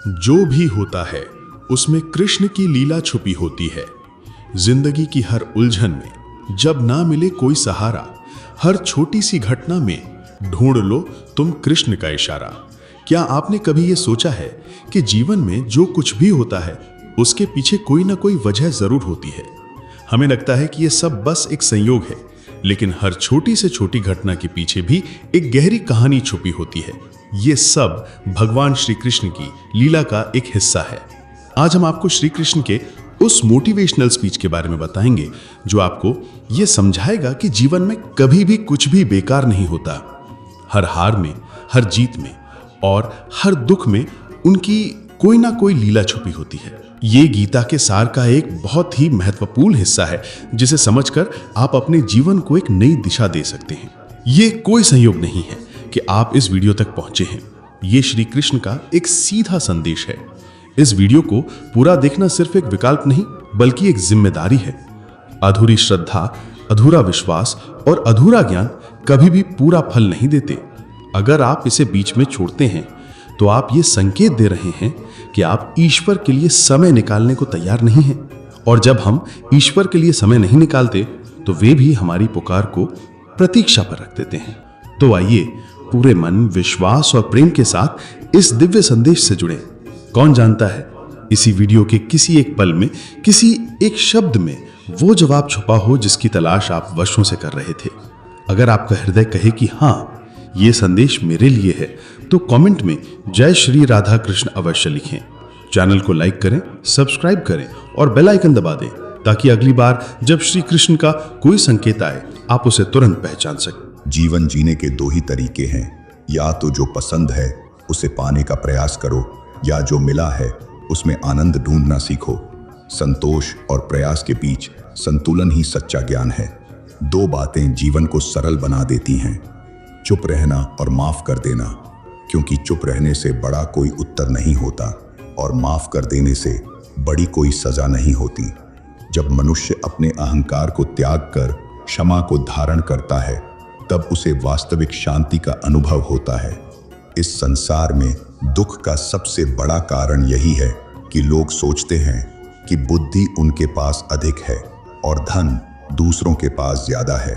जो भी होता है उसमें कृष्ण की लीला छुपी होती है। जिंदगी की हर उलझन में जब ना मिले कोई सहारा, हर छोटी सी घटना में ढूंढ लो तुम कृष्ण का इशारा। क्या आपने कभी ये सोचा है कि जीवन में जो कुछ भी होता है उसके पीछे कोई ना कोई वजह जरूर होती है। हमें लगता है कि ये सब बस एक संयोग है, लेकिन हर छोटी से छोटी घटना के पीछे भी एक गहरी कहानी छुपी होती है। ये सब भगवान श्री कृष्ण की लीला का एक हिस्सा है। आज हम आपको श्री कृष्ण के उस मोटिवेशनल स्पीच के बारे में बताएंगे जो आपको ये समझाएगा कि जीवन में कभी भी कुछ भी बेकार नहीं होता। हर हार में, हर जीत में और हर दुख में उनकी कोई ना कोई लीला छुपी होती है। ये गीता के सार का एक बहुत ही महत्वपूर्ण हिस्सा है जिसे समझकर आप अपने जीवन को एक नई दिशा दे सकते हैं। ये कोई संयोग नहीं है कि आप इस वीडियो तक पहुंचे हैं। ये श्री कृष्ण का एक सीधा संदेश है। इस वीडियो को पूरा देखना सिर्फ एक विकल्प नहीं बल्कि एक जिम्मेदारी है। अधूरी श्रद्धा, अधूरा विश्वास और अधूरा ज्ञान कभी भी पूरा फल नहीं देते। अगर आप इसे बीच में छोड़ते हैं तो आप ये संकेत दे रहे हैं कि आप ईश्वर के लिए समय निकालने को तैयार नहीं हैं। और जब हम ईश्वर के लिए समय नहीं निकालते तो वे भी हमारी पुकार को प्रतीक्षा पर रख देते हैं। तो आइए पूरे मन, विश्वास और प्रेम के साथ इस दिव्य संदेश से जुड़े। कौन जानता है इसी वीडियो के किसी एक पल में, किसी एक शब्द में वो जवाब छुपा हो जिसकी तलाश आप वर्षों से कर रहे थे। अगर आपका हृदय कहे कि हाँ, ये संदेश मेरे लिए है, तो कमेंट में जय श्री राधा कृष्ण अवश्य लिखें। चैनल को लाइक करें, सब्सक्राइब करें और बेल आइकन दबा दें ताकि अगली बार जब श्री कृष्ण का कोई संकेत आए आप उसे तुरंत पहचान सकें। जीवन जीने के दो ही तरीके हैं, या तो जो पसंद है उसे पाने का प्रयास करो, या जो मिला है उसमें आनंद ढूंढना सीखो। संतोष और प्रयास के बीच संतुलन ही सच्चा ज्ञान है। दो बातें जीवन को सरल बना देती हैं, चुप रहना और माफ कर देना, क्योंकि चुप रहने से बड़ा कोई उत्तर नहीं होता और माफ कर देने से बड़ी कोई सजा नहीं होती। जब मनुष्य अपने अहंकार को त्याग कर क्षमा को धारण करता है तब उसे वास्तविक शांति का अनुभव होता है। इस संसार में दुख का सबसे बड़ा कारण यही है कि लोग सोचते हैं कि बुद्धि उनके पास अधिक है और धन दूसरों के पास ज्यादा है,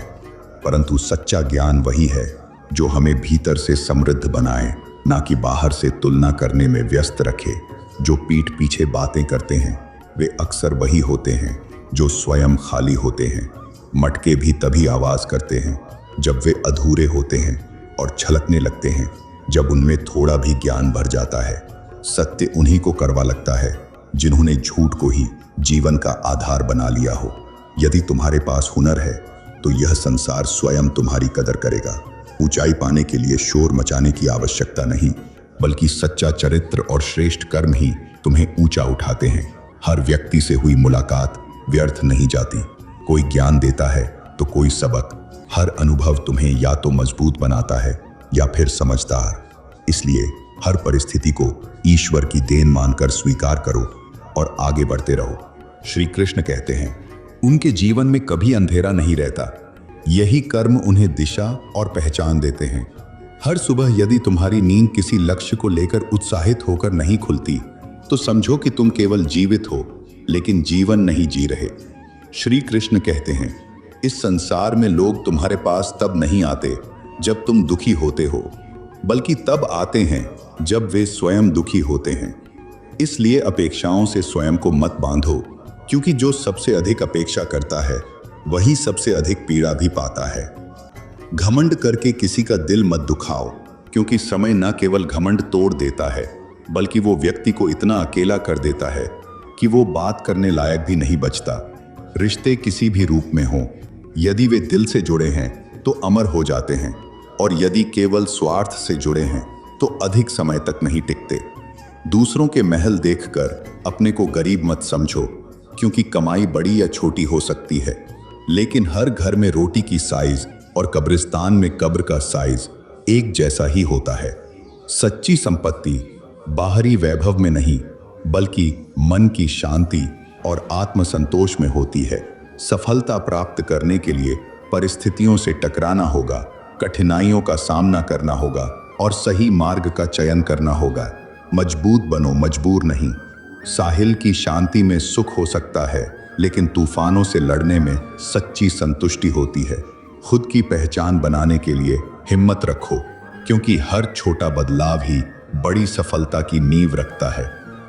परंतु सच्चा ज्ञान वही है जो हमें भीतर से समृद्ध बनाए, ना कि बाहर से तुलना करने में व्यस्त रखे। जो पीठ पीछे बातें करते हैं वे अक्सर वही होते हैं जो स्वयं खाली होते हैं। मटके भी तभी आवाज करते हैं जब वे अधूरे होते हैं और छलकने लगते हैं जब उनमें थोड़ा भी ज्ञान भर जाता है। सत्य उन्हीं को कड़वा लगता है जिन्होंने झूठ को ही जीवन का आधार बना लिया हो। यदि तुम्हारे पास हुनर है तो यह संसार स्वयं तुम्हारी कदर करेगा। ऊंचाई पाने के लिए शोर मचाने की आवश्यकता नहीं, बल्कि सच्चा चरित्र और श्रेष्ठ कर्म ही तुम्हें ऊंचा उठाते हैं। हर व्यक्ति से हुई मुलाकात व्यर्थ नहीं जाती। कोई ज्ञान देता है तो कोई सबक। हर अनुभव तुम्हें या तो मजबूत बनाता है या फिर समझदार। इसलिए हर परिस्थिति को ईश्वर की देन मानकर स्वीकार करो और आगे बढ़ते रहो। श्री कृष्ण कहते हैं, उनके जीवन में कभी अंधेरा नहीं रहता। यही कर्म उन्हें दिशा और पहचान देते हैं। हर सुबह यदि तुम्हारी नींद किसी लक्ष्य को लेकर उत्साहित होकर नहीं खुलती तो समझो कि तुम केवल जीवित हो लेकिन जीवन नहीं जी रहे। श्री कृष्ण कहते हैं, इस संसार में लोग तुम्हारे पास तब नहीं आते जब तुम दुखी होते हो, बल्कि तब आते हैं जब वे स्वयं दुखी होते हैं। इसलिए अपेक्षाओं से स्वयं को मत बांधो, क्योंकि जो सबसे अधिक अपेक्षा करता है वही सबसे अधिक पीड़ा भी पाता है। घमंड करके किसी का दिल मत दुखाओ, क्योंकि समय न केवल घमंड तोड़ देता है बल्कि वो व्यक्ति को इतना अकेला कर देता है कि वो बात करने लायक भी नहीं बचता। रिश्ते किसी भी रूप में हों, यदि वे दिल से जुड़े हैं तो अमर हो जाते हैं, और यदि केवल स्वार्थ से जुड़े हैं तो अधिक समय तक नहीं टिकते। दूसरों के महल देखकर अपने को गरीब मत समझो, क्योंकि कमाई बड़ी या छोटी हो सकती है, लेकिन हर घर में रोटी की साइज और कब्रिस्तान में कब्र का साइज एक जैसा ही होता है। सच्ची संपत्ति बाहरी वैभव में नहीं बल्कि मन की शांति और आत्मसंतोष में होती है। सफलता प्राप्त करने के लिए परिस्थितियों से टकराना होगा, कठिनाइयों का सामना करना होगा और सही मार्ग का चयन करना होगा। मजबूत बनो, मजबूर नहीं। साहिल की शांति में सुख हो सकता है, लेकिन तूफानों से लड़ने में सच्ची संतुष्टि होती है। खुद की पहचान बनाने के लिए हिम्मत रखो, क्योंकि हर छोटा बदलाव ही बड़ी सफलता की नींव रखता है।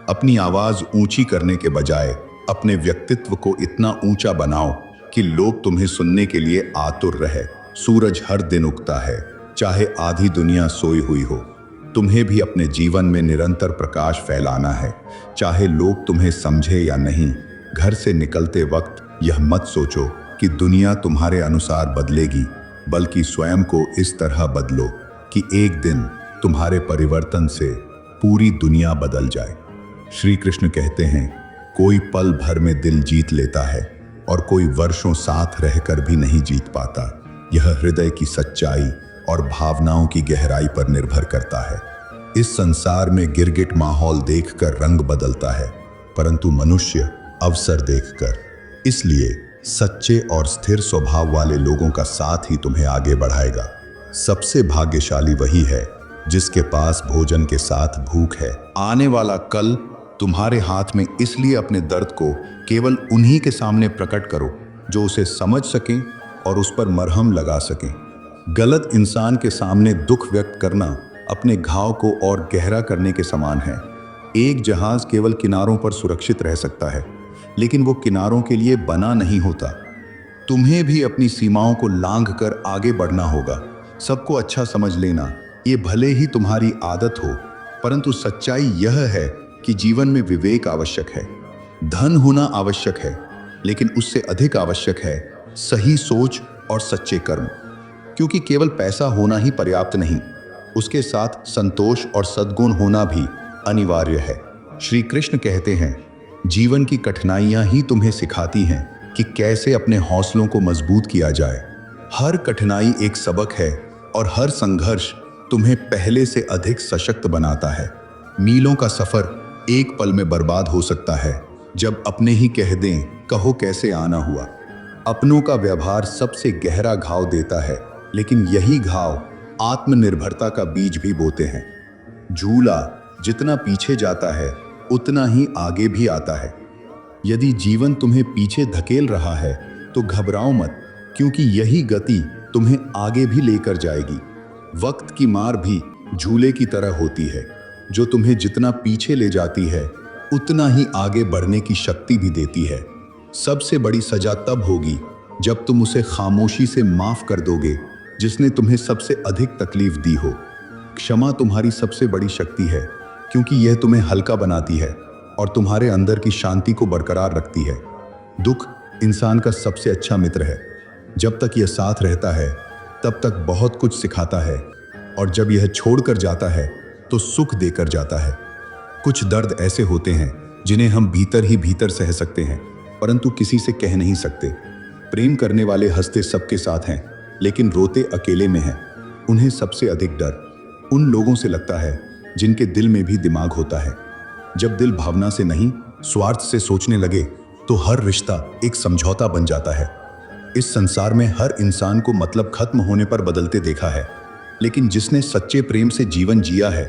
अपनी आवाज ऊंची करने के बजाय अपने व्यक्तित्व को इतना ऊंचा बनाओ कि लोग तुम्हें सुनने के लिए आतुर रहे। सूरज हर दिन उगता है, चाहे आधी दुनिया सोई हुई हो। तुम्हें भी अपने जीवन में निरंतर प्रकाश फैलाना है, चाहे लोग तुम्हें समझे या नहीं। घर से निकलते वक्त यह मत सोचो कि दुनिया तुम्हारे अनुसार बदलेगी, बल्कि स्वयं को इस तरह बदलो कि एक दिन तुम्हारे परिवर्तन से पूरी दुनिया बदल जाए। श्री कृष्ण कहते हैं, कोई पल भर में दिल जीत लेता है और कोई वर्षों साथ रहकर भी नहीं जीत पाता। यह हृदय की सच्चाई और भावनाओं की गहराई पर निर्भर करता है। इस संसार में गिरगिट माहौल देखकर रंग बदलता है, परंतु मनुष्य अवसर देखकर। इसलिए सच्चे और स्थिर स्वभाव वाले लोगों का साथ ही तुम्हें आगे बढ़ाएगा। सबसे भाग्यशाली वही है जिसके पास भोजन के साथ भूख है। आने वाला कल तुम्हारे हाथ में, इसलिए अपने दर्द को केवल उन्हीं के सामने प्रकट करो जो उसे समझ सकें और उस पर मरहम लगा सकें। गलत इंसान के सामने दुख व्यक्त करना अपने घाव को और गहरा करने के समान है। एक जहाज केवल किनारों पर सुरक्षित रह सकता है, लेकिन वो किनारों के लिए बना नहीं होता। तुम्हें भी अपनी सीमाओं को लांघ कर आगे बढ़ना होगा। सबको अच्छा समझ लेना, ये भले ही तुम्हारी आदत हो, परंतु सच्चाई यह है कि जीवन में विवेक आवश्यक है। धन होना आवश्यक है, लेकिन उससे अधिक आवश्यक है सही सोच और सच्चे कर्म। क्योंकि केवल पैसा होना ही पर्याप्त नहीं, उसके साथ संतोष और सद्गुण होना भी अनिवार्य है। श्री कृष्ण कहते हैं, जीवन की कठिनाइयां ही तुम्हें सिखाती हैं कि कैसे अपने हौसलों को मजबूत किया जाए। हर कठिनाई एक सबक है और हर संघर्ष तुम्हें पहले से अधिक सशक्त बनाता है। मीलों का सफर एक पल में बर्बाद हो सकता है जब अपने ही कह दें, कहो कैसे आना हुआ। अपनों का व्यवहार सबसे गहरा घाव देता है, लेकिन यही घाव आत्मनिर्भरता का बीज भी बोते हैं। झूला जितना पीछे जाता है उतना ही आगे भी आता है। यदि जीवन तुम्हें पीछे धकेल रहा है तो घबराओ मत, क्योंकि यही गति तुम्हें आगे भी लेकर जाएगी। वक्त की मार भी झूले की तरह होती है, जो तुम्हें जितना पीछे ले जाती है उतना ही आगे बढ़ने की शक्ति भी देती है। सबसे बड़ी सजा तब होगी जब तुम उसे खामोशी से माफ कर दोगे जिसने तुम्हें सबसे अधिक तकलीफ दी हो। क्षमा तुम्हारी सबसे बड़ी शक्ति है, क्योंकि यह तुम्हें हल्का बनाती है और तुम्हारे अंदर की शांति को बरकरार रखती है। दुख इंसान का सबसे अच्छा मित्र है। जब तक यह साथ रहता है तब तक बहुत कुछ सिखाता है, और जब यह छोड़कर जाता है तो सुख देकर जाता है। कुछ दर्द ऐसे होते हैं जिन्हें हम भीतर ही भीतर सह सकते हैं, परंतु किसी से कह नहीं सकते। प्रेम करने वाले हंसते सबके साथ हैं, लेकिन रोते अकेले में हैं। उन्हें सबसे अधिक डर उन लोगों से लगता है जिनके दिल में भी दिमाग होता है। जब दिल भावना से नहीं, स्वार्थ से सोचने लगे तो हर रिश्ता एक समझौता बन जाता है। इस संसार में हर इंसान को मतलब खत्म होने पर बदलते देखा है, लेकिन जिसने सच्चे प्रेम से जीवन जिया है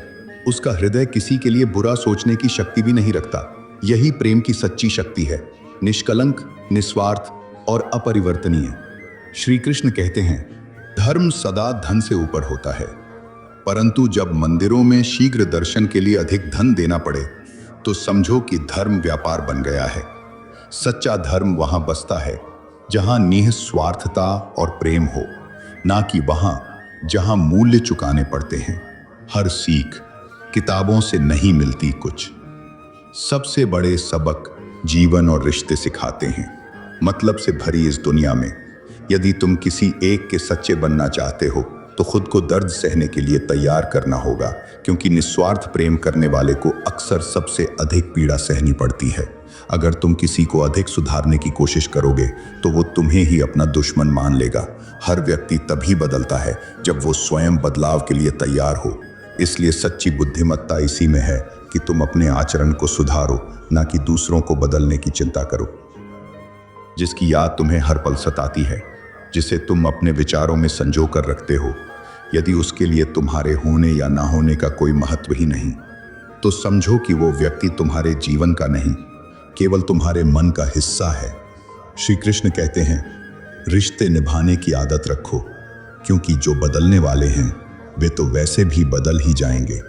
उसका हृदय किसी के लिए बुरा सोचने की शक्ति भी नहीं रखता। यही प्रेम की सच्ची शक्ति है, निष्कलंक, निस्वार्थ और अपरिवर्तनीय। श्री कृष्ण कहते हैं, धर्म सदा धन से ऊपर होता है, परंतु जब मंदिरों में शीघ्र दर्शन के लिए अधिक धन देना पड़े तो समझो कि धर्म व्यापार बन गया है। सच्चा धर्म वहां बसता है जहां निस्वार्थता और प्रेम हो, ना कि वहां जहां मूल्य चुकाने पड़ते हैं। हर सीख किताबों से नहीं मिलती कुछ। सबसे बड़े सबक जीवन और रिश्ते सिखाते हैं। मतलब से भरी इस दुनिया में यदि तुम किसी एक के सच्चे बनना चाहते हो तो खुद को दर्द सहने के लिए तैयार करना होगा, क्योंकि निस्वार्थ प्रेम करने वाले को अक्सर सबसे अधिक पीड़ा सहनी पड़ती है। अगर तुम किसी को अधिक सुधारने की कोशिश करोगे तो वो तुम्हें ही अपना दुश्मन मान लेगा। हर व्यक्ति तभी बदलता है जब वो स्वयं बदलाव के लिए तैयार हो। इसलिए सच्ची बुद्धिमत्ता इसी में है कि तुम अपने आचरण को सुधारो, ना कि दूसरों को बदलने की चिंता करो। जिसकी याद तुम्हें हर पल सताती है, जिसे तुम अपने विचारों में संजो कर रखते हो, यदि उसके लिए तुम्हारे होने या ना होने का कोई महत्व ही नहीं, तो समझो कि वो व्यक्ति तुम्हारे जीवन का नहीं, केवल तुम्हारे मन का हिस्सा है। श्री कृष्ण कहते हैं, रिश्ते निभाने की आदत रखो, क्योंकि जो बदलने वाले हैं वे तो वैसे भी बदल ही जाएंगे।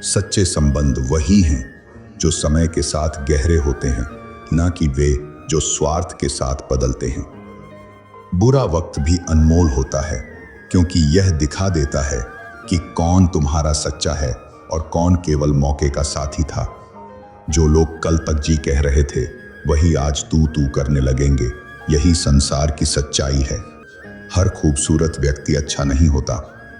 सच्चे संबंध वही हैं जो समय के साथ गहरे होते हैं, ना कि वे जो स्वार्थ के साथ बदलते हैं। बुरा वक्त भी अनमोल होता है, क्योंकि यह दिखा देता है कि कौन तुम्हारा सच्चा है और कौन केवल मौके का साथी था। जो लोग कल तक जी कह रहे थे वही आज तू तू करने लगेंगे। यही संसार की सच्चाई है। हर खूबसूरत व्यक्ति अच्छा नहीं होता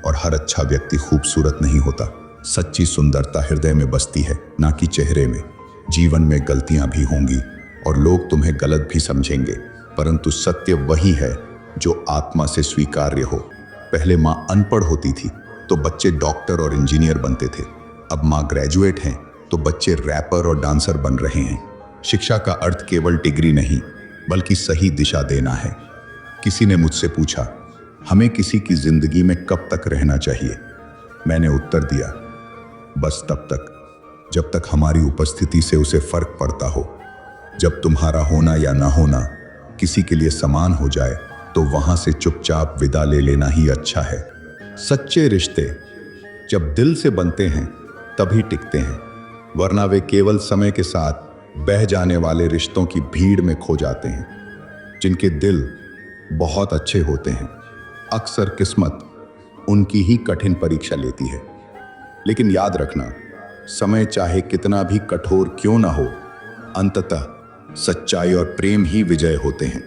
और हर अच्छा व्यक्ति खूबसूरत नहीं होता। सच्ची सुंदरता हृदय में बसती है, ना कि चेहरे में। जीवन में गलतियां भी होंगी और लोग तुम्हें गलत भी समझेंगे, परंतु सत्य वही है जो आत्मा से स्वीकार्य हो। पहले माँ अनपढ़ होती थी तो बच्चे डॉक्टर और इंजीनियर बनते थे। अब माँ ग्रेजुएट हैं तो बच्चे रैपर और डांसर बन रहे हैं। शिक्षा का अर्थ केवल डिग्री नहीं, बल्कि सही दिशा देना है। किसी ने मुझसे पूछा, हमें किसी की जिंदगी में कब तक रहना चाहिए? मैंने उत्तर दिया, बस तब तक जब तक हमारी उपस्थिति से उसे फर्क पड़ता हो। जब तुम्हारा होना या ना होना किसी के लिए समान हो जाए तो वहां से चुपचाप विदा ले लेना ही अच्छा है। सच्चे रिश्ते जब दिल से बनते हैं तभी टिकते हैं, वरना वे केवल समय के साथ बह जाने वाले रिश्तों की भीड़ में खो जाते हैं। जिनके दिल बहुत अच्छे होते हैं, अक्सर किस्मत उनकी ही कठिन परीक्षा लेती है। लेकिन याद रखना, समय चाहे कितना भी कठोर क्यों ना हो, अंततः सच्चाई और प्रेम ही विजय होते हैं।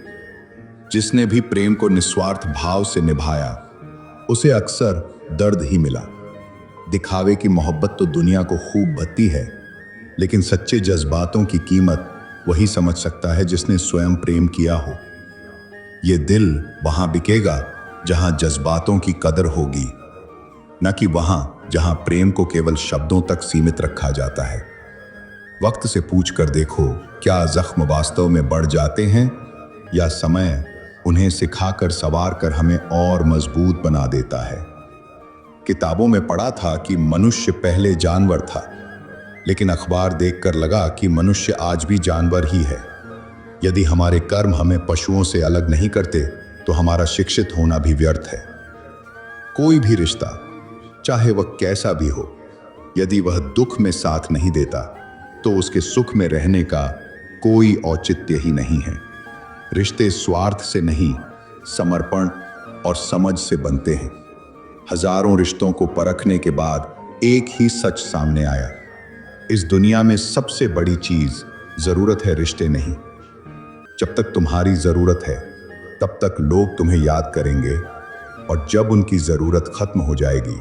जिसने भी प्रेम को निस्वार्थ भाव से निभाया उसे अक्सर दर्द ही मिला। दिखावे की मोहब्बत तो दुनिया को खूब भत्ती है, लेकिन सच्चे जज्बातों की कीमत वही समझ सकता है जिसने स्वयं प्रेम किया हो। ये दिल वहां बिकेगा जहां जज्बातों की कदर होगी, न कि वहां जहां प्रेम को केवल शब्दों तक सीमित रखा जाता है। वक्त से पूछ कर देखो, क्या जख्म वास्तव में बढ़ जाते हैं या समय उन्हें सिखाकर संवार कर हमें और मजबूत बना देता है। किताबों में पढ़ा था कि मनुष्य पहले जानवर था, लेकिन अखबार देखकर लगा कि मनुष्य आज भी जानवर ही है। यदि हमारे कर्म हमें पशुओं से अलग नहीं करते तो हमारा शिक्षित होना भी व्यर्थ है। कोई भी रिश्ता, चाहे वह कैसा भी हो, यदि वह दुख में साथ नहीं देता तो उसके सुख में रहने का कोई औचित्य ही नहीं है। रिश्ते स्वार्थ से नहीं, समर्पण और समझ से बनते हैं। हजारों रिश्तों को परखने के बाद एक ही सच सामने आया, इस दुनिया में सबसे बड़ी चीज जरूरत है, रिश्ते नहीं। जब तक तुम्हारी जरूरत है तब तक लोग तुम्हें याद करेंगे, और जब उनकी जरूरत खत्म हो जाएगी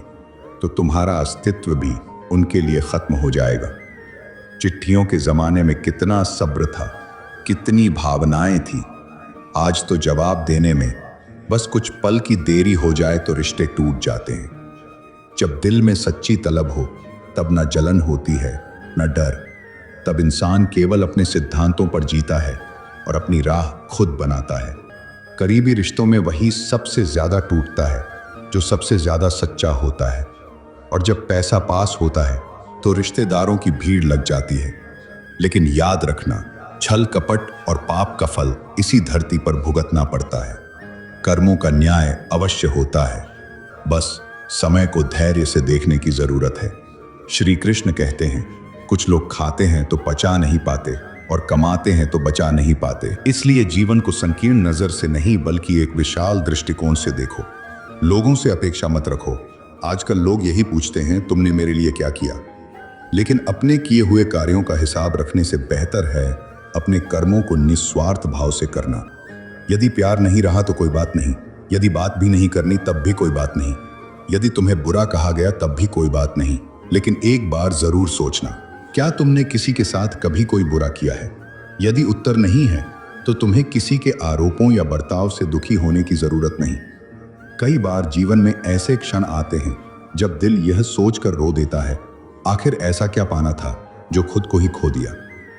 तो तुम्हारा अस्तित्व भी उनके लिए खत्म हो जाएगा। चिट्ठियों के जमाने में कितना सब्र था, कितनी भावनाएं थी। आज तो जवाब देने में बस कुछ पल की देरी हो जाए तो रिश्ते टूट जाते हैं। जब दिल में सच्ची तलब हो तब न जलन होती है न डर। तब इंसान केवल अपने सिद्धांतों पर जीता है और अपनी राह खुद बनाता है। करीबी रिश्तों में वही सबसे ज्यादा टूटता है जो सबसे ज्यादा सच्चा होता है। और जब पैसा पास होता है तो रिश्तेदारों की भीड़ लग जाती है। लेकिन याद रखना, छल कपट और पाप का फल इसी धरती पर भुगतना पड़ता है। कर्मों का न्याय अवश्य होता है, बस समय को धैर्य से देखने की जरूरत है। श्री कृष्ण कहते हैं, कुछ लोग खाते हैं तो पचा नहीं पाते और कमाते हैं तो बचा नहीं पाते। इसलिए जीवन को संकीर्ण नजर से नहीं बल्कि एक विशाल दृष्टिकोण से देखो। लोगों से अपेक्षा मत रखो। आजकल लोग यही पूछते हैं, तुमने मेरे लिए क्या किया? लेकिन अपने किए हुए कार्यों का हिसाब रखने से बेहतर है अपने कर्मों को निस्वार्थ भाव से करना। यदि प्यार नहीं रहा तो कोई बात नहीं, यदि बात भी नहीं करनी तब भी कोई बात नहीं, यदि तुम्हें बुरा कहा गया तब भी कोई बात नहीं। लेकिन एक बार जरूर सोचना, क्या तुमने किसी के साथ कभी कोई बुरा किया है? यदि उत्तर नहीं है तो तुम्हें किसी के आरोपों या बर्ताव से दुखी होने की जरूरत नहीं। कई बार जीवन में ऐसे क्षण आते हैं जब दिल यह सोचकर रो देता है, आखिर ऐसा क्या पाना था जो खुद को ही खो दिया।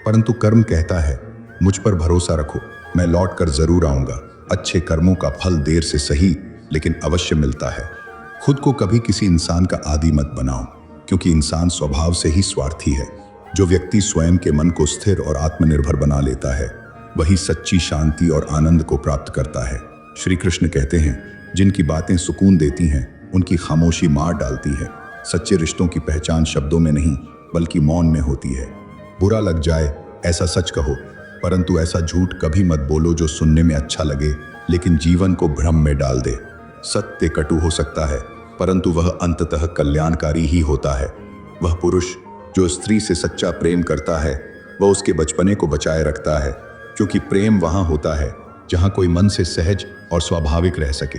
परंतु कर्म कहता है, मुझ पर भरोसा रखो, मैं लौट कर जरूर आऊंगा। अच्छे कर्मों का फल देर से सही लेकिन अवश्य मिलता है। खुद को कभी किसी इंसान का आदी मत बनाओ, क्योंकि इंसान स्वभाव से ही स्वार्थी है। जो व्यक्ति स्वयं के मन को स्थिर और आत्मनिर्भर बना लेता है वही सच्ची शांति और आनंद को प्राप्त करता है। श्री कृष्ण कहते हैं, जिनकी बातें सुकून देती हैं उनकी खामोशी मार डालती है। सच्चे रिश्तों की पहचान शब्दों में नहीं बल्कि मौन में होती है। बुरा लग जाए ऐसा सच कहो, परंतु ऐसा झूठ कभी मत बोलो जो सुनने में अच्छा लगे लेकिन जीवन को भ्रम में डाल दे। सत्य कटु हो सकता है परंतु वह अंततः कल्याणकारी ही होता है। वह पुरुष जो स्त्री से सच्चा प्रेम करता है वह उसके बचपने को बचाए रखता है, क्योंकि प्रेम वहां होता है जहां कोई मन से सहज और स्वाभाविक रह सके।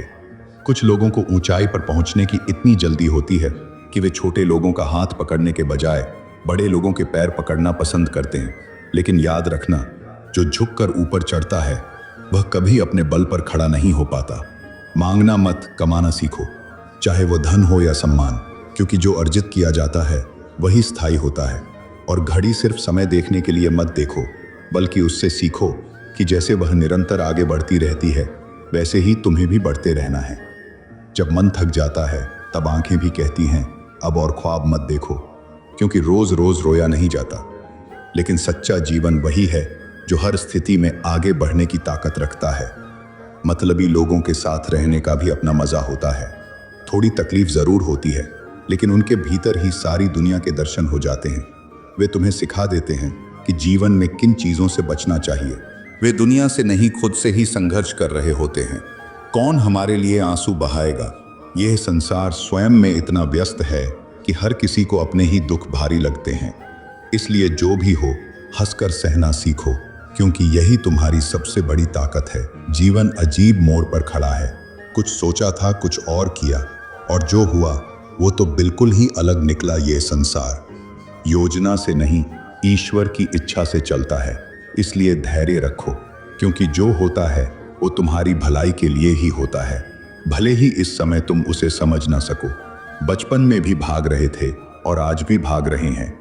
कुछ लोगों को ऊंचाई पर पहुंचने की इतनी जल्दी होती है कि वे छोटे लोगों का हाथ पकड़ने के बजाय बड़े लोगों के पैर पकड़ना पसंद करते हैं। लेकिन याद रखना, जो झुककर ऊपर चढ़ता है वह कभी अपने बल पर खड़ा नहीं हो पाता। मांगना मत, कमाना सीखो, चाहे वो धन हो या सम्मान, क्योंकि जो अर्जित किया जाता है वही स्थायी होता है। और घड़ी सिर्फ समय देखने के लिए मत देखो, बल्कि उससे सीखो कि जैसे वह निरंतर आगे बढ़ती रहती है वैसे ही तुम्हें भी बढ़ते रहना है। जब मन थक जाता है तब आंखें भी कहती हैं अब और ख्वाब मत देखो, क्योंकि रोज रोज रोया नहीं जाता। लेकिन सच्चा जीवन वही है जो हर स्थिति में आगे बढ़ने की ताकत रखता है। मतलबी लोगों के साथ रहने का भी अपना मजा होता है। थोड़ी तकलीफ जरूर होती है लेकिन उनके भीतर ही सारी दुनिया के दर्शन हो जाते हैं। वे तुम्हें सिखा देते हैं कि जीवन में किन चीजों से बचना चाहिए। वे दुनिया से नहीं खुद से ही संघर्ष कर रहे होते हैं। कौन हमारे लिए आंसू बहाएगा? यह संसार स्वयं में इतना व्यस्त है कि हर किसी को अपने ही दुख भारी लगते हैं। इसलिए जो भी हो हंसकर सहना सीखो, क्योंकि यही तुम्हारी सबसे बड़ी ताकत है। जीवन अजीब मोड़ पर खड़ा है। कुछ सोचा था, कुछ और किया, और जो हुआ वो तो बिल्कुल ही अलग निकला। ये संसार योजना से नहीं, ईश्वर की इच्छा से चलता है। इसलिए धैर्य रखो, क्योंकि जो होता है वो तुम्हारी भलाई के लिए ही होता है, भले ही इस समय तुम उसे समझ ना सको। बचपन में भी भाग रहे थे और आज भी भाग रहे हैं।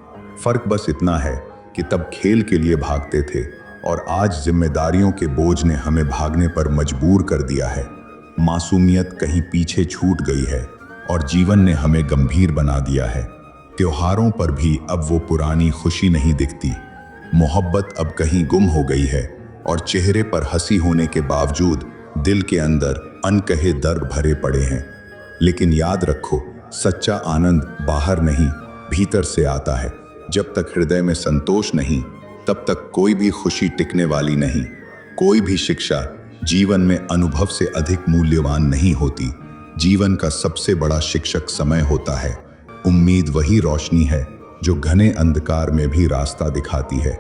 फर्क बस इतना है कि तब खेल के लिए भागते थे और आज जिम्मेदारियों के बोझ ने हमें भागने पर मजबूर कर दिया है। मासूमियत कहीं पीछे छूट गई है और जीवन ने हमें गंभीर बना दिया है। त्योहारों पर भी अब वो पुरानी खुशी नहीं दिखती। मोहब्बत अब कहीं गुम हो गई है और चेहरे पर हंसी होने के बावजूद दिल के अंदर अनकहे दर्द भरे पड़े हैं। लेकिन याद रखो, सच्चा आनंद बाहर नहीं भीतर से आता है। जब तक हृदय में संतोष नहीं तब तक कोई भी खुशी टिकने वाली नहीं। कोई भी शिक्षा जीवन में अनुभव से अधिक मूल्यवान नहीं होती। जीवन का सबसे बड़ा शिक्षक समय होता है। उम्मीद वही रोशनी है जो घने अंधकार में भी रास्ता दिखाती है।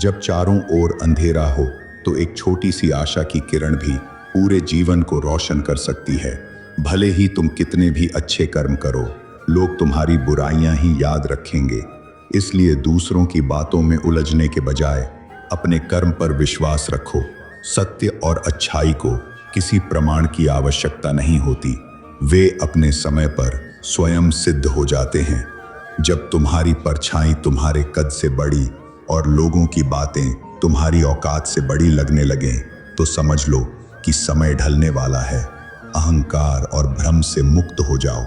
जब चारों ओर अंधेरा हो तो एक छोटी सी आशा की किरण भी पूरे जीवन को रोशन कर सकती है। भले ही तुम कितने भी अच्छे कर्म करो, लोग तुम्हारी बुराइयां ही याद रखेंगे। इसलिए दूसरों की बातों में उलझने के बजाय अपने कर्म पर विश्वास रखो। सत्य और अच्छाई को किसी प्रमाण की आवश्यकता नहीं होती, वे अपने समय पर स्वयं सिद्ध हो जाते हैं। जब तुम्हारी परछाई तुम्हारे कद से बड़ी और लोगों की बातें तुम्हारी औकात से बड़ी लगने लगें तो समझ लो कि समय ढलने वाला है। अहंकार और भ्रम से मुक्त हो जाओ,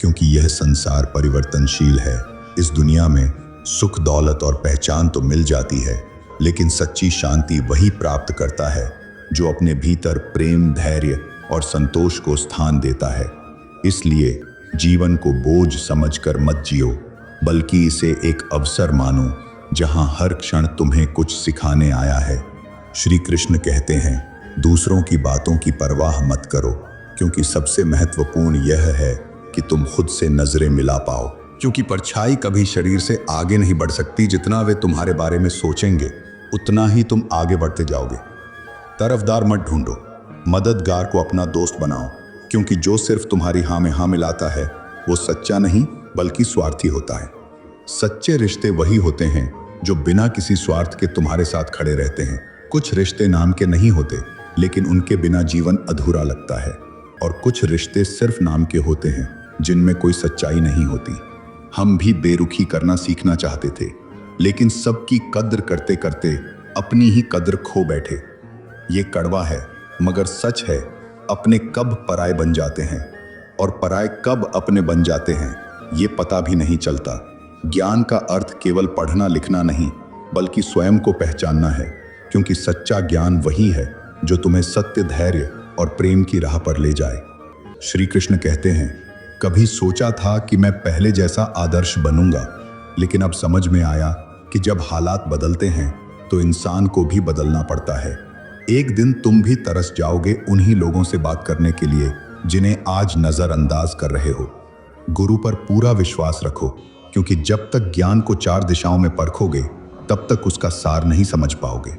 क्योंकि यह संसार परिवर्तनशील है। इस दुनिया में सुख, दौलत और पहचान तो मिल जाती है, लेकिन सच्ची शांति वही प्राप्त करता है जो अपने भीतर प्रेम, धैर्य और संतोष को स्थान देता है। इसलिए जीवन को बोझ समझकर मत जियो, बल्कि इसे एक अवसर मानो जहां हर क्षण तुम्हें कुछ सिखाने आया है। श्री कृष्ण कहते हैं, दूसरों की बातों की परवाह मत करो, क्योंकि सबसे महत्वपूर्ण यह है कि तुम खुद से नजरें मिला पाओ। क्योंकि परछाई कभी शरीर से आगे नहीं बढ़ सकती। जितना वे तुम्हारे बारे में सोचेंगे उतना ही तुम आगे बढ़ते जाओगे। तरफदार मत ढूंढो, मददगार को अपना दोस्त बनाओ, क्योंकि जो सिर्फ तुम्हारी हाँ में हाँ मिलाता है वो सच्चा नहीं बल्कि स्वार्थी होता है। सच्चे रिश्ते वही होते हैं जो बिना किसी स्वार्थ के तुम्हारे साथ खड़े रहते हैं। कुछ रिश्ते नाम के नहीं होते, लेकिन उनके बिना जीवन अधूरा लगता है। और कुछ रिश्ते सिर्फ नाम के होते हैं जिनमें कोई सच्चाई नहीं होती। हम भी बेरुखी करना सीखना चाहते थे, लेकिन सबकी कद्र करते करते अपनी ही कद्र खो बैठे। ये कड़वा है मगर सच है। अपने कब पराये बन जाते हैं और पराये कब अपने बन जाते हैं ये पता भी नहीं चलता। ज्ञान का अर्थ केवल पढ़ना लिखना नहीं, बल्कि स्वयं को पहचानना है, क्योंकि सच्चा ज्ञान वही है जो तुम्हें सत्य, धैर्य और प्रेम की राह पर ले जाए। श्री कृष्ण कहते हैं, कभी सोचा था कि मैं पहले जैसा आदर्श बनूंगा, लेकिन अब समझ में आया कि जब हालात बदलते हैं तो इंसान को भी बदलना पड़ता है। एक दिन तुम भी तरस जाओगे उन्हीं लोगों से बात करने के लिए जिन्हें आज नजरअंदाज कर रहे हो। गुरु पर पूरा विश्वास रखो, क्योंकि जब तक ज्ञान को 4 दिशाओं में परखोगे तब तक उसका सार नहीं समझ पाओगे।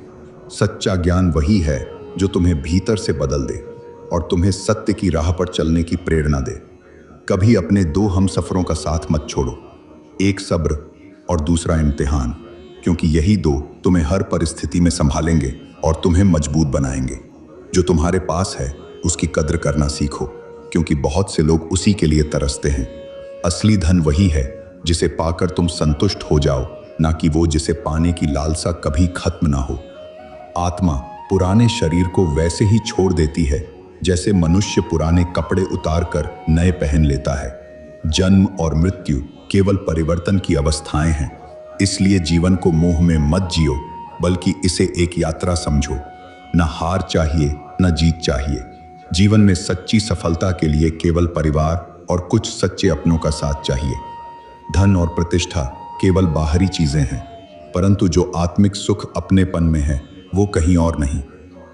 सच्चा ज्ञान वही है जो तुम्हें भीतर से बदल दे और तुम्हें सत्य की राह पर चलने की प्रेरणा दे। कभी अपने 2 हमसफरों का साथ मत छोड़ो, एक सब्र और दूसरा इम्तिहान, क्योंकि यही 2 तुम्हें हर परिस्थिति में संभालेंगे और तुम्हें मजबूत बनाएंगे। जो तुम्हारे पास है उसकी कद्र करना सीखो, क्योंकि बहुत से लोग उसी के लिए तरसते हैं। असली धन वही है जिसे पाकर तुम संतुष्ट हो जाओ, ना कि वो जिसे पाने की लालसा कभी खत्म ना हो। आत्मा पुराने शरीर को वैसे ही छोड़ देती है जैसे मनुष्य पुराने कपड़े उतारकर नए पहन लेता है। जन्म और मृत्यु केवल परिवर्तन की अवस्थाएं हैं, इसलिए जीवन को मोह में मत जियो, बल्कि इसे एक यात्रा समझो। न हार चाहिए न जीत चाहिए। जीवन में सच्ची सफलता के लिए केवल परिवार और कुछ सच्चे अपनों का साथ चाहिए। धन और प्रतिष्ठा केवल बाहरी चीजें हैं, परंतु जो आत्मिक सुख अपनेपन में है वो कहीं और नहीं।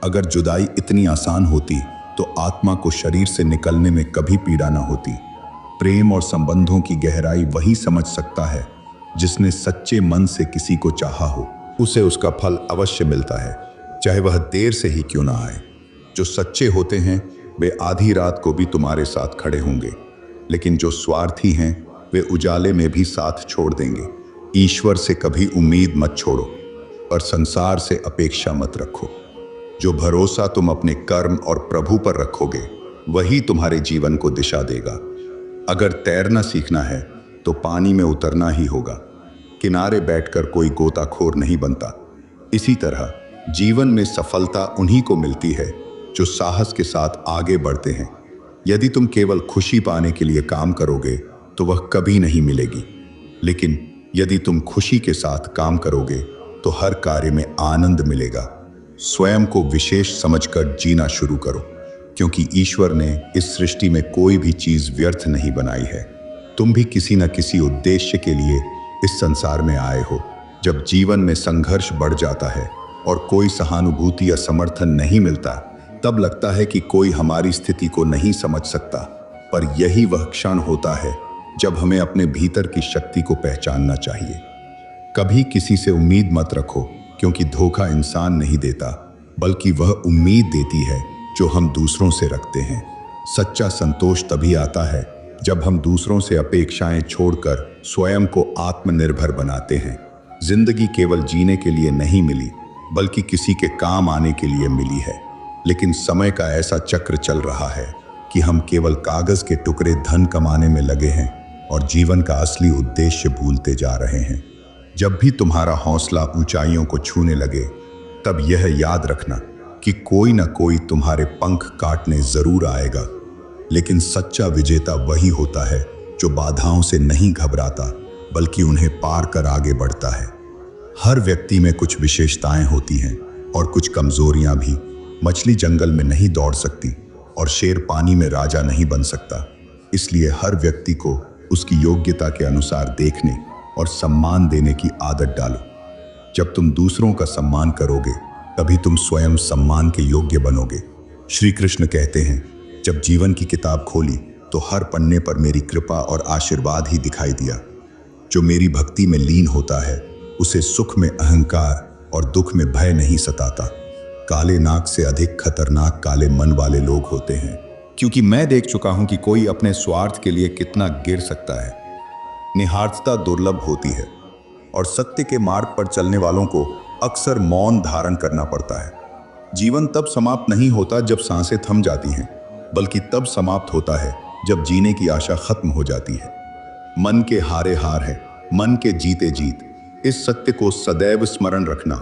अगर जुदाई इतनी आसान होती तो आत्मा को शरीर से निकलने में कभी पीड़ा न होती। प्रेम और संबंधों की गहराई वही समझ सकता है जिसने सच्चे मन से किसी को चाहा हो। उसे उसका फल अवश्य मिलता है, चाहे वह देर से ही क्यों ना आए। जो सच्चे होते हैं वे आधी रात को भी तुम्हारे साथ खड़े होंगे, लेकिन जो स्वार्थी हैं वे उजाले में भी साथ छोड़ देंगे। ईश्वर से कभी उम्मीद मत छोड़ो और संसार से अपेक्षा मत रखो। जो भरोसा तुम अपने कर्म और प्रभु पर रखोगे वही तुम्हारे जीवन को दिशा देगा। अगर तैरना सीखना है तो पानी में उतरना ही होगा। किनारे बैठकर कोई गोताखोर नहीं बनता। इसी तरह जीवन में सफलता उन्हीं को मिलती है जो साहस के साथ आगे बढ़ते हैं। यदि तुम केवल खुशी पाने के लिए काम करोगे तो वह कभी नहीं मिलेगी, लेकिन यदि तुम खुशी के साथ काम करोगे तो हर कार्य में आनंद मिलेगा। स्वयं को विशेष समझकर जीना शुरू करो, क्योंकि ईश्वर ने इस सृष्टि में कोई भी चीज व्यर्थ नहीं बनाई है। तुम भी किसी न किसी उद्देश्य के लिए इस संसार में आए हो। जब जीवन में संघर्ष बढ़ जाता है और कोई सहानुभूति या समर्थन नहीं मिलता, तब लगता है कि कोई हमारी स्थिति को नहीं समझ सकता। पर यही वह क्षण होता है जब हमें अपने भीतर की शक्ति को पहचानना चाहिए। कभी किसी से उम्मीद मत रखो, क्योंकि धोखा इंसान नहीं देता, बल्कि वह उम्मीद देती है जो हम दूसरों से रखते हैं। सच्चा संतोष तभी आता है जब हम दूसरों से अपेक्षाएं छोड़कर स्वयं को आत्मनिर्भर बनाते हैं। जिंदगी केवल जीने के लिए नहीं मिली, बल्कि किसी के काम आने के लिए मिली है। लेकिन समय का ऐसा चक्र चल रहा है कि हम केवल कागज के टुकड़े धन कमाने में लगे हैं और जीवन का असली उद्देश्य भूलते जा रहे हैं। जब भी तुम्हारा हौसला ऊंचाइयों को छूने लगे, तब यह याद रखना कि कोई ना कोई तुम्हारे पंख काटने जरूर आएगा। लेकिन सच्चा विजेता वही होता है जो बाधाओं से नहीं घबराता, बल्कि उन्हें पार कर आगे बढ़ता है। हर व्यक्ति में कुछ विशेषताएं होती हैं और कुछ कमजोरियां भी। मछली जंगल में नहीं दौड़ सकती और शेर पानी में राजा नहीं बन सकता। इसलिए हर व्यक्ति को उसकी योग्यता के अनुसार देखने और सम्मान देने की आदत डालो। जब तुम दूसरों का सम्मान करोगे, तभी तुम स्वयं सम्मान के योग्य बनोगे। श्री कृष्ण कहते हैं, जब जीवन की किताब खोली तो हर पन्ने पर मेरी कृपा और आशीर्वाद ही दिखाई दिया। जो मेरी भक्ति में लीन होता है उसे सुख में अहंकार और दुख में भय नहीं सताता। काले नाग से अधिक खतरनाक काले मन वाले लोग होते हैं, क्योंकि मैं देख चुका हूं कि कोई अपने स्वार्थ के लिए कितना गिर सकता है। निहारता दुर्लभ होती है और सत्य के मार्ग पर चलने वालों को अक्सर मौन धारण करना पड़ता है। जीवन तब समाप्त नहीं होता जब सांसें थम जाती हैं, बल्कि तब समाप्त होता है जब जीने की आशा खत्म हो जाती है। मन के हारे हार है, मन के जीते जीत। इस सत्य को सदैव स्मरण रखना,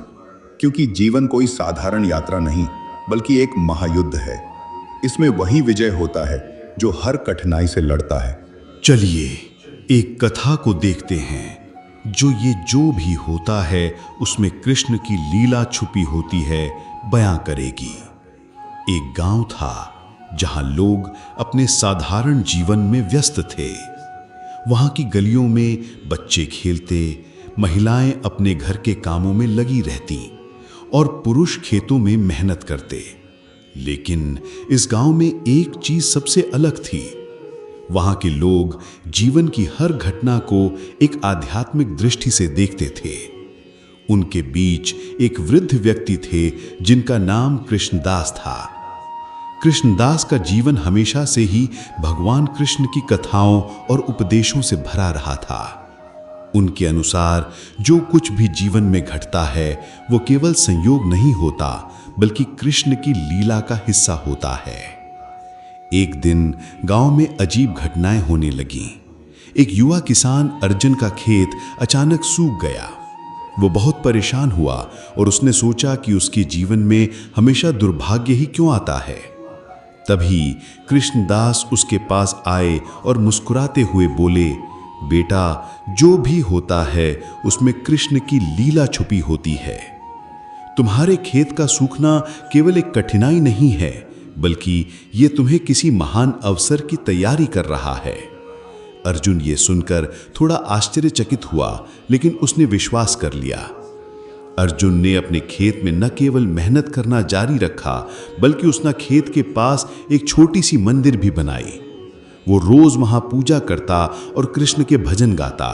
क्योंकि जीवन कोई साधारण यात्रा नहीं, बल्कि एक महायुद्ध है। इसमें वही विजय होता है जो हर कठिनाई से लड़ता है। चलिए एक कथा को देखते हैं जो भी होता है उसमें कृष्ण की लीला छुपी होती है बयां करेगी। एक गांव था जहां लोग अपने साधारण जीवन में व्यस्त थे। वहां की गलियों में बच्चे खेलते, महिलाएं अपने घर के कामों में लगी रहती और पुरुष खेतों में मेहनत करते। लेकिन इस गांव में एक चीज सबसे अलग थी। वहां के लोग जीवन की हर घटना को एक आध्यात्मिक दृष्टि से देखते थे। उनके बीच एक वृद्ध व्यक्ति थे जिनका नाम कृष्णदास था। कृष्णदास का जीवन हमेशा से ही भगवान कृष्ण की कथाओं और उपदेशों से भरा रहा था। उनके अनुसार जो कुछ भी जीवन में घटता है वो केवल संयोग नहीं होता, बल्कि कृष्ण की लीला का हिस्सा होता है। एक दिन गांव में अजीब घटनाएं होने लगीं। एक युवा किसान अर्जुन का खेत अचानक सूख गया। वो बहुत परेशान हुआ और उसने सोचा कि उसके जीवन में हमेशा दुर्भाग्य ही क्यों आता है। तभी कृष्णदास उसके पास आए और मुस्कुराते हुए बोले, बेटा, जो भी होता है उसमें कृष्ण की लीला छुपी होती है। तुम्हारे खेत का सूखना केवल एक कठिनाई नहीं है, बल्कि ये तुम्हें किसी महान अवसर की तैयारी कर रहा है। अर्जुन ये सुनकर थोड़ा आश्चर्यचकित हुआ, लेकिन उसने विश्वास कर लिया। अर्जुन ने अपने खेत में न केवल मेहनत करना जारी रखा, बल्कि उसने खेत के पास एक छोटी सी मंदिर भी बनाई। वो रोज वहां पूजा करता और कृष्ण के भजन गाता।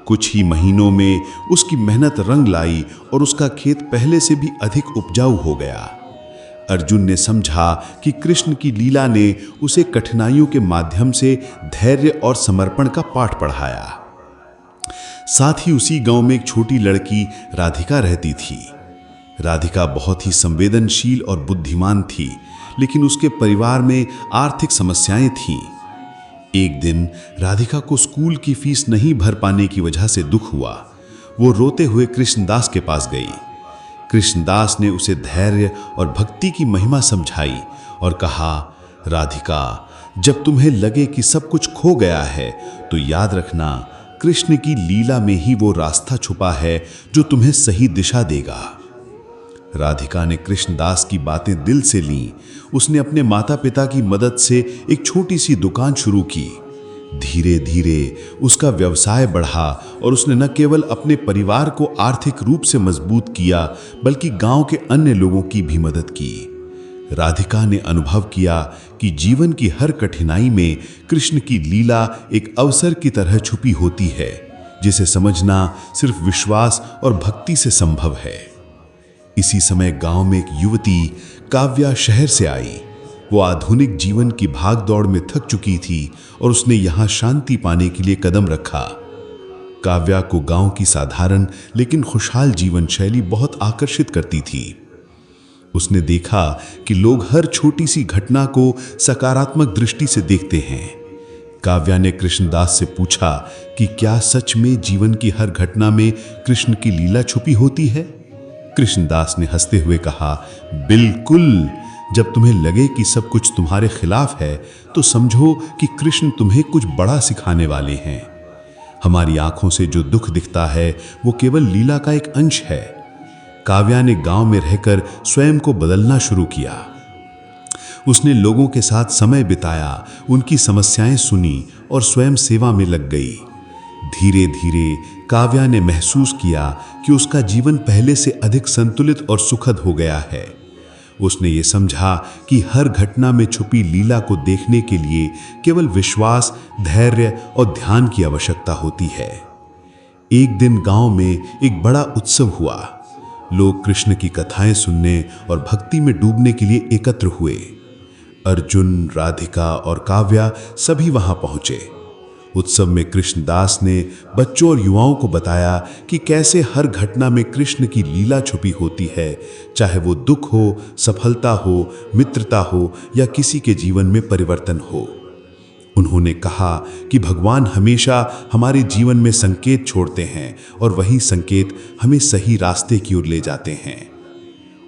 कुछ ही महीनों में उसकी मेहनत रंग लाई और उसका खेत पहले से भी अधिक उपजाऊ हो गया। अर्जुन ने समझा कि कृष्ण की लीला ने उसे कठिनाइयों के माध्यम से धैर्य और समर्पण का पाठ पढ़ाया। साथ ही उसी गांव में एक छोटी लड़की राधिका रहती थी। राधिका बहुत ही संवेदनशील और बुद्धिमान थी, लेकिन उसके परिवार में आर्थिक समस्याएं थीं। एक दिन राधिका को स्कूल की फीस नहीं भर पाने की वजह से दुख हुआ। वो रोते हुए कृष्णदास के पास गई। कृष्णदास ने उसे धैर्य और भक्ति की महिमा समझाई और कहा, राधिका, जब तुम्हें लगे कि सब कुछ खो गया है तो याद रखना, कृष्ण की लीला में ही वो रास्ता छुपा है जो तुम्हें सही दिशा देगा। राधिका ने कृष्णदास की बातें दिल से लीं। उसने अपने माता पिता की मदद से एक छोटी सी दुकान शुरू की। धीरे धीरे उसका व्यवसाय बढ़ा और उसने न केवल अपने परिवार को आर्थिक रूप से मजबूत किया, बल्कि गांव के अन्य लोगों की भी मदद की। राधिका ने अनुभव किया कि जीवन की हर कठिनाई में कृष्ण की लीला एक अवसर की तरह छुपी होती है, जिसे समझना सिर्फ विश्वास और भक्ति से संभव है। इसी समय गांव में एक युवती काव्या शहर से आई। वो आधुनिक जीवन की भागदौड़ में थक चुकी थी और उसने यहाँ शांति पाने के लिए कदम रखा। काव्या को गांव की साधारण लेकिन खुशहाल जीवन शैली बहुत आकर्षित करती थी। उसने देखा कि लोग हर छोटी सी घटना को सकारात्मक दृष्टि से देखते हैं। काव्या ने कृष्णदास से पूछा कि क्या सच में जीवन की हर घटना में कृष्ण की लीला छुपी होती है? कृष्णदास ने हंसते हुए कहा, बिल्कुल। जब तुम्हें लगे कि सब कुछ तुम्हारे खिलाफ है तो समझो कि कृष्ण तुम्हें कुछ बड़ा सिखाने वाले हैं। हमारी आंखों से जो दुख दिखता है वो केवल लीला का एक अंश है। काव्या ने गांव में रहकर स्वयं को बदलना शुरू किया। उसने लोगों के साथ समय बिताया, उनकी समस्याएं सुनी और स्वयं सेवा में लग गई। धीरे धीरे काव्या ने महसूस किया कि उसका जीवन पहले से अधिक संतुलित और सुखद हो गया है। उसने ये समझा कि हर घटना में छुपी लीला को देखने के लिए केवल विश्वास, धैर्य और ध्यान की आवश्यकता होती है। एक दिन गांव में एक बड़ा उत्सव हुआ। लोग कृष्ण की कथाएं सुनने और भक्ति में डूबने के लिए एकत्र हुए। अर्जुन, राधिका और काव्या सभी वहां पहुंचे। उत्सव में कृष्णदास ने बच्चों और युवाओं को बताया कि कैसे हर घटना में कृष्ण की लीला छुपी होती है, चाहे वो दुख हो, सफलता हो, मित्रता हो या किसी के जीवन में परिवर्तन हो। उन्होंने कहा कि भगवान हमेशा हमारे जीवन में संकेत छोड़ते हैं और वही संकेत हमें सही रास्ते की ओर ले जाते हैं।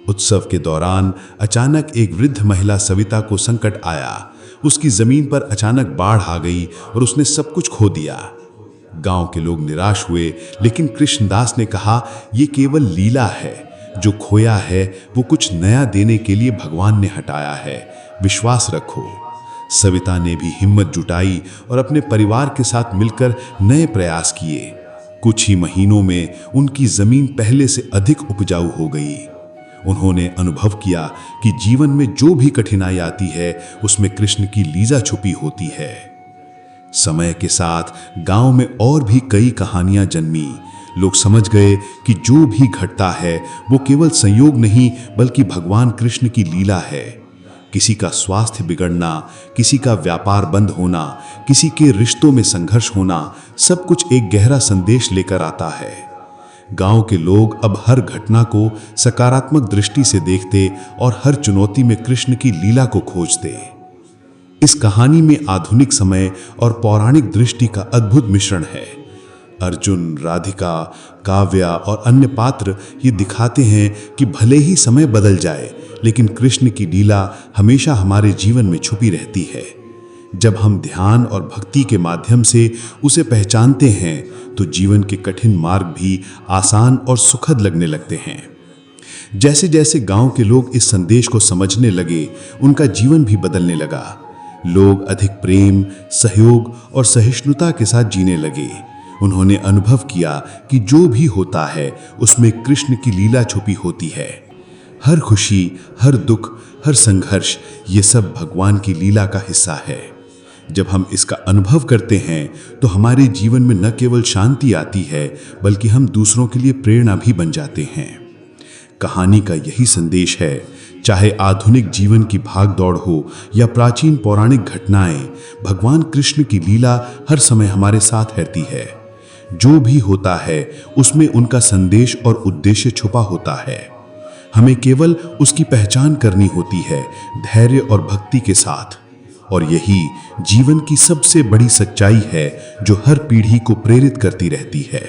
उत्सव के दौरान अचानक एक वृद्ध महिला सविता को संकट आया। उसकी जमीन पर अचानक बाढ़ आ गई और उसने सब कुछ खो दिया। गांव के लोग निराश हुए, लेकिन कृष्णदास ने कहा, ये केवल लीला है। जो खोया है वो कुछ नया देने के लिए भगवान ने हटाया है, विश्वास रखो। सविता ने भी हिम्मत जुटाई और अपने परिवार के साथ मिलकर नए प्रयास किए। कुछ ही महीनों में उनकी जमीन पहले से अधिक उपजाऊ हो गई। उन्होंने अनुभव किया कि जीवन में जो भी कठिनाई आती है उसमें कृष्ण की लीला छुपी होती है। समय के साथ गांव में और भी कई कहानियां जन्मी। लोग समझ गए कि जो भी घटता है वो केवल संयोग नहीं बल्कि भगवान कृष्ण की लीला है। किसी का स्वास्थ्य बिगड़ना, किसी का व्यापार बंद होना, किसी के रिश्तों में संघर्ष होना, सब कुछ एक गहरा संदेश लेकर आता है। गांव के लोग अब हर घटना को सकारात्मक दृष्टि से देखते और हर चुनौती में कृष्ण की लीला को खोजते। इस कहानी में आधुनिक समय और पौराणिक दृष्टि का अद्भुत मिश्रण है। अर्जुन, राधिका, काव्या और अन्य पात्र ये दिखाते हैं कि भले ही समय बदल जाए, लेकिन कृष्ण की लीला हमेशा हमारे जीवन में छुपी रहती है। जब हम ध्यान और भक्ति के माध्यम से उसे पहचानते हैं तो जीवन के कठिन मार्ग भी आसान और सुखद लगने लगते हैं। जैसे जैसे गांव के लोग इस संदेश को समझने लगे, उनका जीवन भी बदलने लगा। लोग अधिक प्रेम, सहयोग और सहिष्णुता के साथ जीने लगे। उन्होंने अनुभव किया कि जो भी होता है उसमें कृष्ण की लीला छुपी होती है। हर खुशी, हर दुख, हर संघर्ष, ये सब भगवान की लीला का हिस्सा है। जब हम इसका अनुभव करते हैं तो हमारे जीवन में न केवल शांति आती है बल्कि हम दूसरों के लिए प्रेरणा भी बन जाते हैं। कहानी का यही संदेश है, चाहे आधुनिक जीवन की भाग दौड़ हो या प्राचीन पौराणिक घटनाएं, भगवान कृष्ण की लीला हर समय हमारे साथ रहती है। जो भी होता है उसमें उनका संदेश और उद्देश्य छुपा होता है। हमें केवल उसकी पहचान करनी होती है, धैर्य और भक्ति के साथ। और यही जीवन की सबसे बड़ी सच्चाई है जो हर पीढ़ी को प्रेरित करती रहती है।